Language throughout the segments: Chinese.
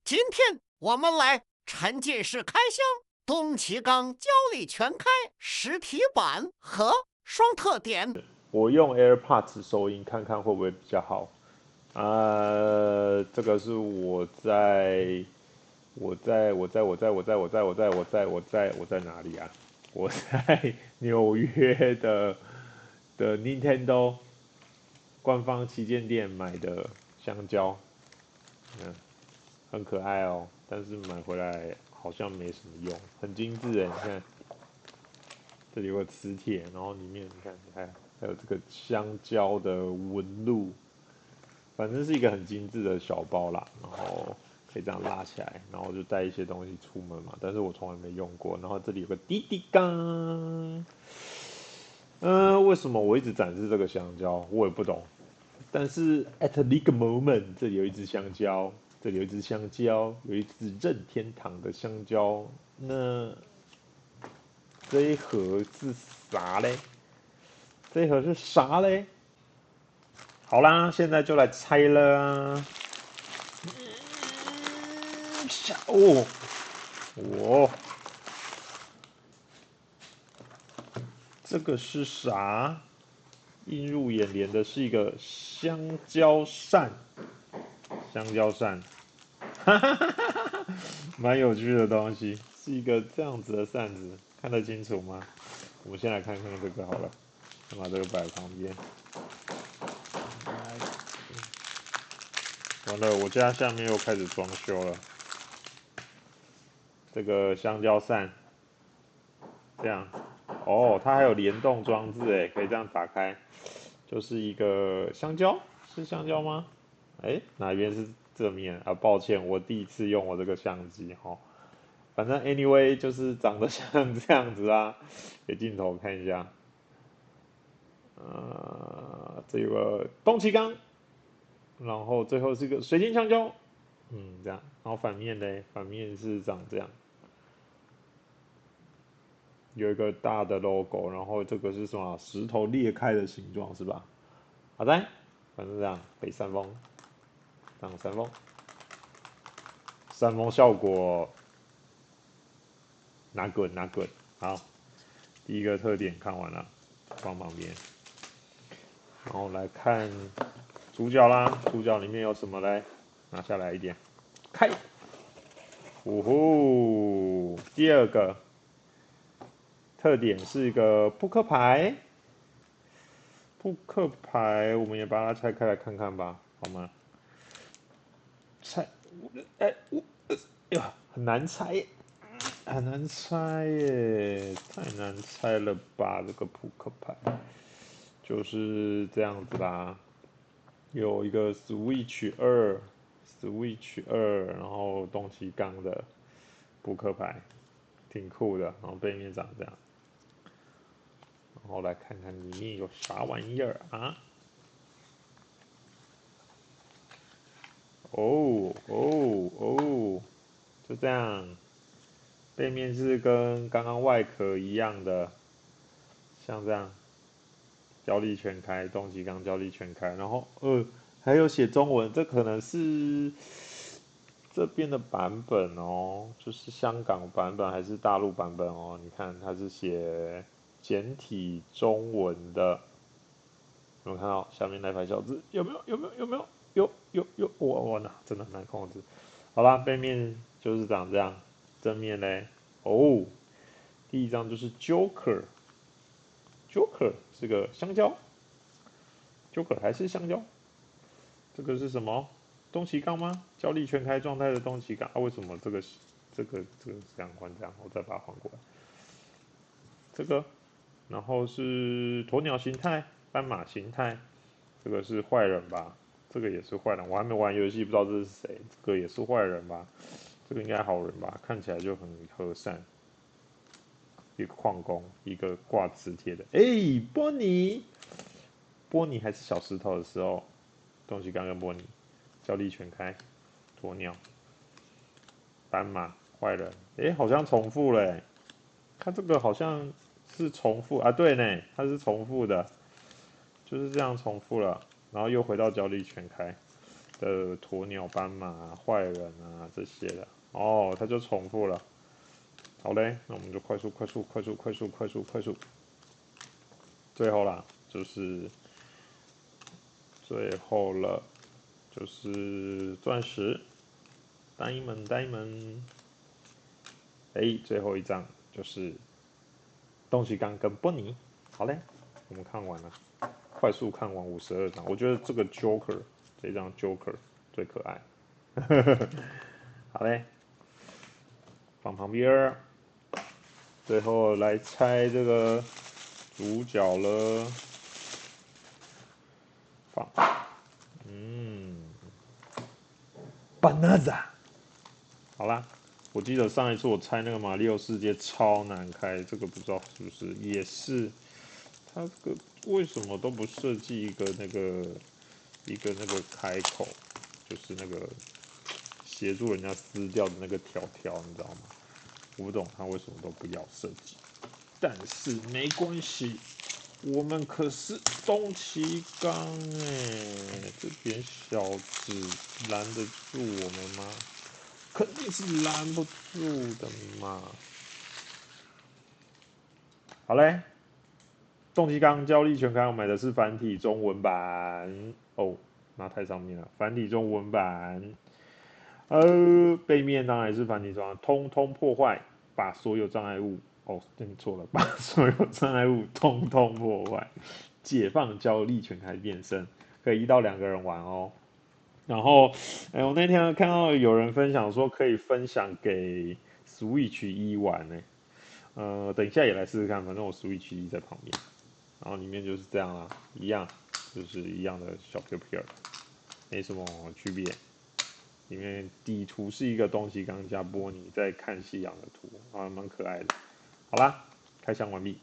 今天我们来沉浸式开箱东奇刚胶力全开实体版和双特点。我用 AirPods 收音看看会不会比较好。这个是我在哪里啊？我在纽约的 Nintendo 官方旗舰店买的香蕉，嗯，很可爱哦，但是买回来好像没什么用，很精致诶，你看这里有个磁铁，然后里面你看还有这个香蕉的纹路，反正是一个很精致的小包啦，然后可以这样拉起来，然后就带一些东西出门嘛。但是我从来没用过。然后这里有个滴滴缸，为什么我一直展示这个香蕉，我也不懂。但是 at the moment，这里有一只香蕉，这里有一只香蕉，有一只任天堂的香蕉。那这一盒是啥嘞？这一盒是啥嘞？好啦，现在就来猜了啊！哦，哦，这个是啥？映入眼帘的是一个香蕉扇，香蕉扇，哈哈哈哈哈，蛮有趣的东西，是一个这样子的扇子，看得清楚吗？我们先来看看这个好了，先把这个摆旁边。完了，我家下面又开始装修了。这个香蕉扇，这样，哦，它还有联动装置诶，可以这样打开，就是一个香蕉，是香蕉吗？哎，哪边是正面啊？抱歉，我第一次用我这个相机哈。反正 anyway 就是长得像这样子啦，给镜头看一下。这有个东奇缸，然后最后是个水晶香蕉，这样。然后反面呢，反面是长这样，有一个大的 logo，然后这个是什么？石头裂开的形状是吧？好的，反正这样，北山峰，这样山峰，山峰效果拿滚拿滚。好，第一个特点看完了，放旁边，然后来看主角啦，主角里面有什么嘞？拿下来一点，开，呜呼！第二个特点是一个扑克牌，扑克牌我们也把它拆开来看看吧，好吗？拆，哎，哎呀，很难猜，很难猜耶，太难猜了吧？这个扑克牌就是这样子啦，有一个 Switch 2，然后东西缸的扑克牌，挺酷的，然后背面长这样，然后来看看里面有啥玩意儿啊？哦哦哦，就这样，背面是跟刚刚外壳一样的，像这样，胶力全开，东极缸胶力全开，然后还有写中文，这可能是这边的版本哦，就是香港版本还是大陆版本哦？你看它是写简体中文的，有没有看到下面那排小字？有没有？有没有？有没有？有！我那真的很难控制。好啦，背面就是长这样，正面嘞，哦，第一张就是 Joker，Joker 是个香蕉，Joker 还是香蕉？这个是什么？东奇杠吗？焦力全开状态的东奇杠啊？为什么这个这样换这样？我再把它换过来。这个，然后是鸵鸟形态、斑马形态，这个是坏人吧？这个也是坏人，我还没玩游戏，不知道这是谁。这个也是坏人吧？这个应该好人吧？看起来就很和善。一个矿工，一个挂磁铁的。哎，波尼，波尼还是小石头的时候，东西刚跟波尼，焦力全开，鸵鸟，斑马，坏人。哎，好像重复了诶，它这个好像是重复啊，对呢，它是重复的，就是这样重复了，然后又回到焦力全开。的鸵鸟斑马、坏人啊这些的。哦，它就重复了。好嘞，那我们就快速、快速、快速、快速、快速、快速。最后啦，就是最后了，就是钻石，Diamond。哎，最后一张就是东西刚跟波尼。好嘞，我们看完了，快速看完52张。我觉得这个 Joker 这张 Joker 最可爱。好嘞，放旁边。最后来猜这个主角了。放，Banana。好啦，我记得上一次我猜那个马里奥世界超难开，这个不知道是不是也是？它这个为什么都不设计一个开口，就是那个协助人家撕掉的那个条条，你知道吗？我不懂他为什么都不要设计，但是没关系，我们可是东奇刚哎，这点小子拦得住我们吗？肯定是拦不住的嘛。好嘞，动机刚交力全开，我买的是繁体中文版哦，那太上面了，繁体中文版。背面当然是繁体中文，通通破坏，把所有障碍物哦，认错了，把所有障碍物通通破坏，解放交力全开变身，可以1到2个人玩哦。然后，我那天看到有人分享说可以分享给 Switch 一玩呢，等一下也来试试看，反正我 Switch 一在旁边，然后里面就是这样啦，一样，就是一样的小片片，没什么区别。里面底图是一个东西刚加波尼在看夕阳的图，啊，蛮可爱的。好啦，开箱完毕。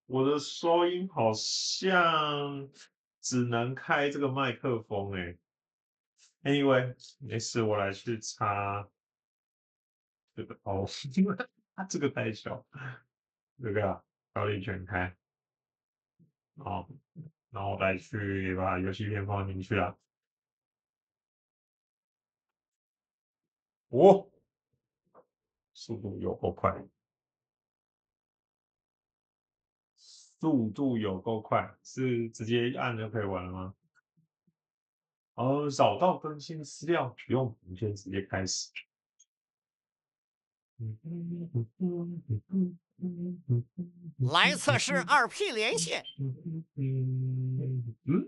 我的收音好像只能开这个麦克风Anyway，没事，我来去插这个哦，它这个太小，这个高力全开，哦，然后我再去把游戏片放进去啊。哦，速度有够快，速度有够快，是直接按就可以玩了吗？找到更新资料，不用，我们先直接开始。来测试2P 连线。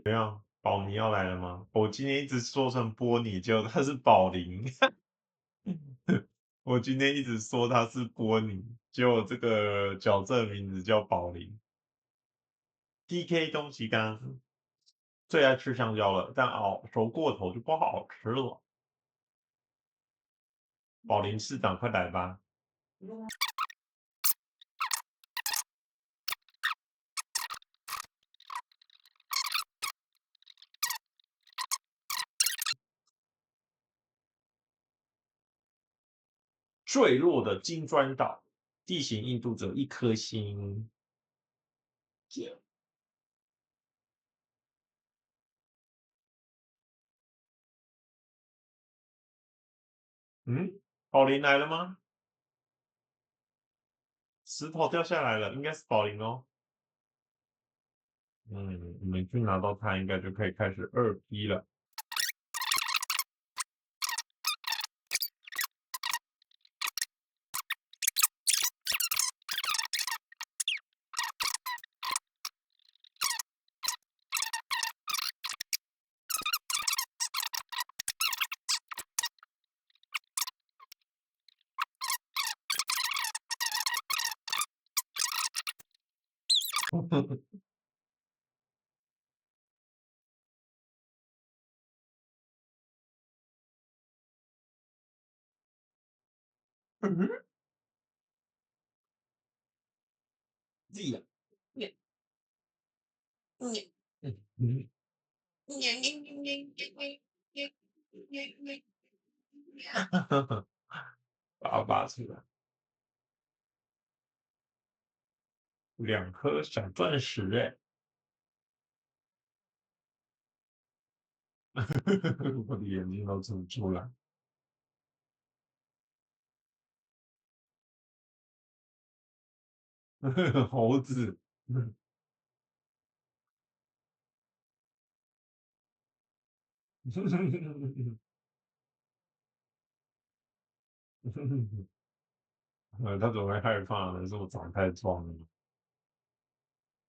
怎样？宝妮要来了吗？我今天一直说成波尼，结果他是宝林。我今天一直说他是波尼，结果这个矫正名字叫宝林。DK 东西刚最爱吃香蕉了，但熟过头就不好吃了。宝林市长，快来吧！坠落的金砖岛，地形硬度只有1颗星。宝林来了吗？石头掉下来了，应该是宝林哦。你们去拿到它，应该就可以开始2P 了。gì ạ? Nhẹ, nhẹ, Ừ. nhẹ, nhẹ, nhẹ, nhẹ, nhẹ, nhẹ, nhẹ, nhẹ. 把它拔出来，2颗小钻石哎，我的眼睛都睁出来。猴子，他怎么会害怕呢？是我长太壮了吗？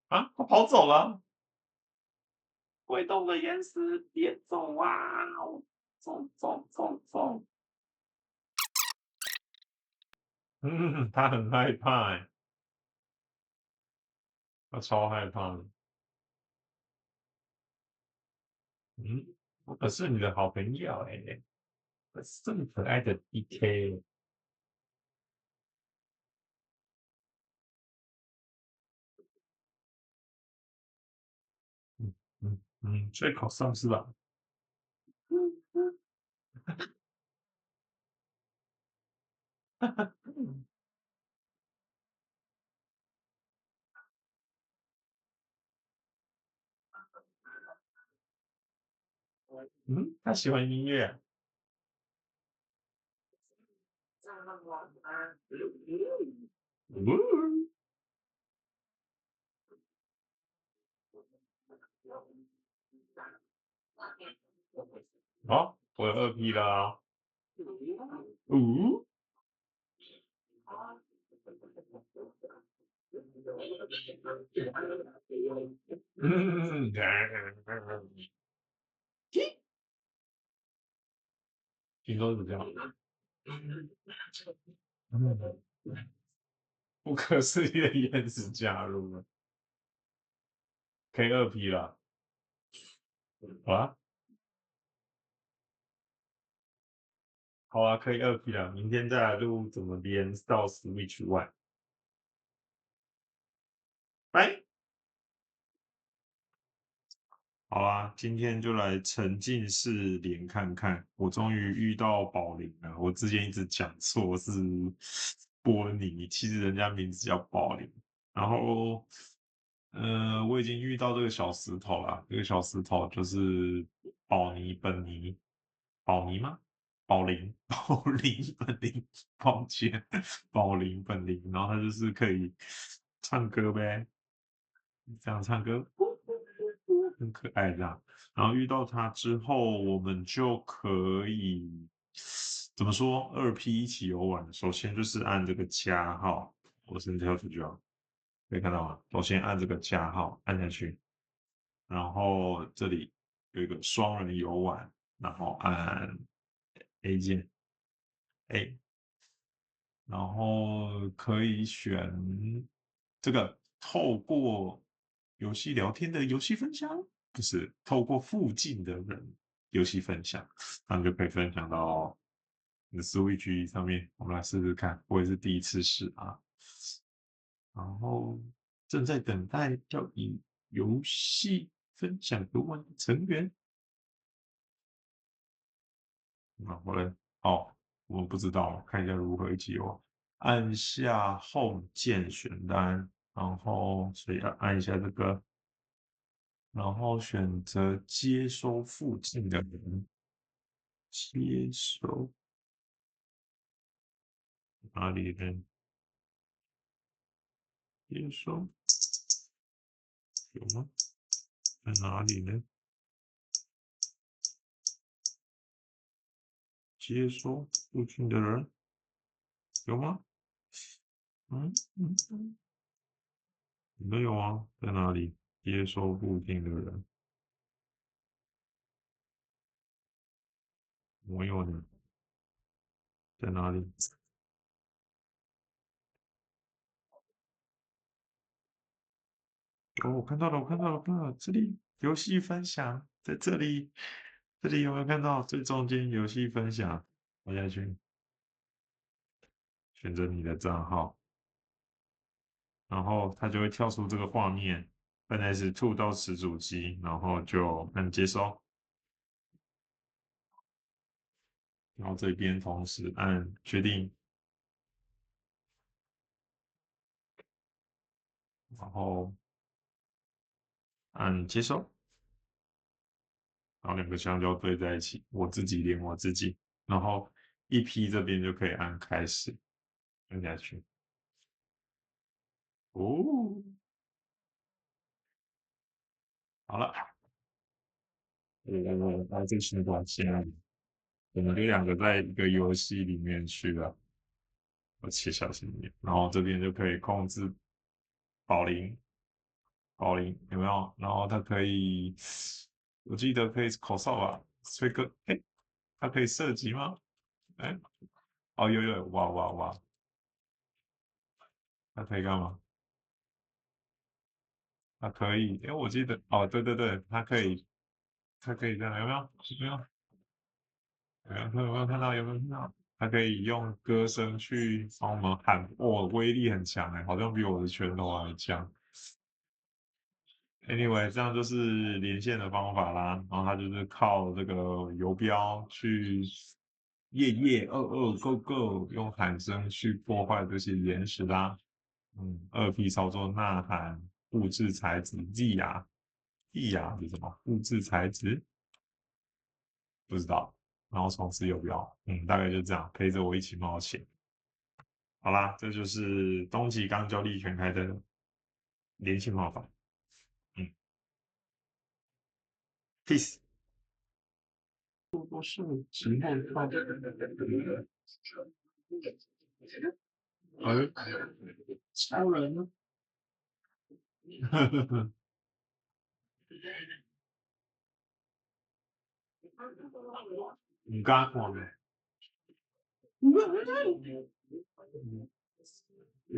啊，他跑走了！会动的岩石，别走啊！走走走走！他很害怕哎，他超害怕的。我可是你的好朋友哎，我是这么可爱的 DK。最考上是吧？他喜欢音乐。好，我有2P 了啊。呜，嗯，听说是这样。嗯，不可思议的岩石加入了，可以2P 了。好啊，好啊，可以2P 了。明天再来录怎么连到 Switch One。拜。好啊，今天就来沉浸式连看看。我终于遇到宝林了，我之前一直讲错是波尼，其实人家名字叫宝林。然后，我已经遇到这个小石头了。这个小石头就是宝尼本尼，宝尼吗？宝林，宝林本林，抱歉，宝林本林。然后他就是可以唱歌呗，这样唱歌。很可爱这样。然后遇到它之后，我们就可以怎么说2P 一起游玩。首先就是按这个加号，我先跳出去啊，可以看到吗？首先按这个加号按下去，然后这里有一个双人游玩，然后按 A 键 A，然后可以选这个透过游戏聊天的游戏分享，不是透过附近的人游戏分享，那你就可以分享到你的 Switch 上面。我们来试试看，我也是第一次试啊。然后正在等待要以游戏分享游玩的成员。我嘞，哦，我们不知道，看一下如何一起玩。按下 Home 键选单，然后所以要按一下这个，然后选择接收附近的人，接收哪里人？接收有吗？在哪里呢？接收附近的人有吗？没有啊，在哪里？接收附近的人没有呢，在哪里？哦，我看到了，我看到了，我看到了，这里游戏分享在这里，这里有没有看到最中间游戏分享？我下去选择你的账号，然后它就会跳出这个画面，本来是吐到此主机，然后就按接收，然后这边同时按决定，然后按接收，然后两个香蕉对在一起，我自己连我自己，然后EP这边就可以按开始按下去。哦，好了，这个循环线，我们就两个在一个游戏里面去了，我切小心一点，然后这边就可以控制保龄，保龄有没有？然后它可以，我记得可以口哨吧，吹歌，哎，它可以射击吗？哎，哦，有，哇哇哇，它可以干嘛？它可以，哎，我记得，哦，对对对，它可以，它可以这样，有没有？有没有？有没有看到？有没有看到？它可以用歌声去帮我们喊，哦，威力很强哎，好像比我的拳头还强。Anyway，这样就是连线的方法啦，然后它就是靠这个游标去夜夜22 go go 用喊声去破坏这些岩石啦。2P 操作呐喊复制材质 Z 呀，E 呀是什么？复制材质不知道。然后重置游标，大概就这样，陪着我一起冒险。好啦，这就是东极刚交力全开的连线方法。嗯，peace。多是情况看，超人呢？你刚看没？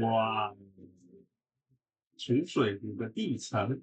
哇，储水湖的地层。